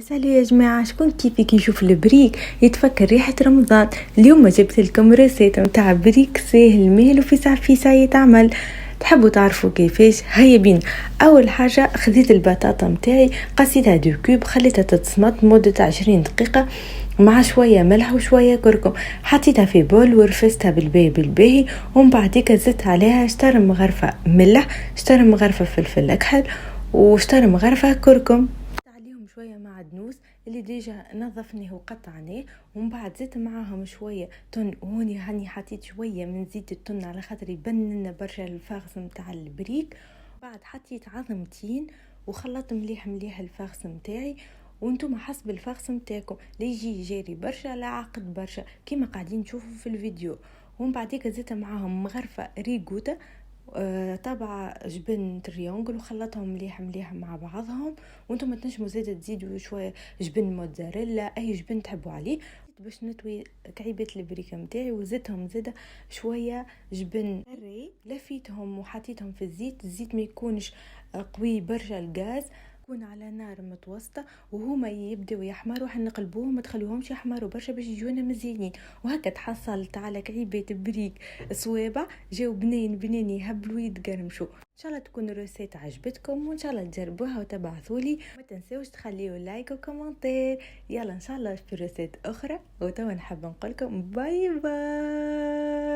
سالو يا جماعة، شكون كيفي كيشوف البريك يتفكر ريحة رمضان. اليوم جبت لكم ريسيت متاع بريك ساهل ماهل وفي ساعة يتعمل. تحبوا تعرفوا كيفاش؟ هيا بينا. اول حاجة خذيت البطاطا متاعي، قسيتها دو كوب، خليتها تتصمت مدة 20 دقيقة مع شوية ملح وشوية كركم. حطيتها في بول ورفستها بالباهي ومن بعديك زدت عليها شطر مغرفة ملح، شطر مغرفة فلفل اكحل، وشطر مغرفة كركم. عليهم شويه معدنوس اللي ديجا نظفناه وقطعناه، ومن بعد زدت معاهم شويه تن. هوني هاني حطيت شويه من زيت التن على خاطر يبن لنا برشا الفاغس نتاع البريك. بعد حطيت عظمتين وخلطت مليح مليح الفاغس نتاعي. وانتم حسب الفاغس نتاعكم، لا يجي جاري برشا لا عقد برشا كيما قاعدين تشوفوا في الفيديو. ومن بعديك زدت معاهم مغرفه ريغوتا، طبعا جبن تريونجل، وخلطهم مليح مليح مع بعضهم. وانتم ما تنجموا زيادة تزيدوا شويه جبن موتزاريلا، اي جبن تحبوا عليه. باش نطوي كعيبات البريكه متاعي وزدتهم زاده شويه جبن ري، لفيتهم وحطيتهم في الزيت ما يكونش قوي برشا الغاز، يكون على نار متوسطه، وهما يبداو يحمروا حنقلبوهم، ما تخلوهمش يحمروا برشا باش يجونا مزيانين. وهكا تحصلت على كعيبات بريك صوابع جاو بنين يهبلوا يتقرمشوا. ان شاء الله تكون الريسيت عجبتكم، وان شاء الله تجربوها وتبعثولي. ما تنسوش تخليوا لايك وكومنتير. يلا ان شاء الله في ريسيت اخرى، وتوا نحب نقولكم باي باي.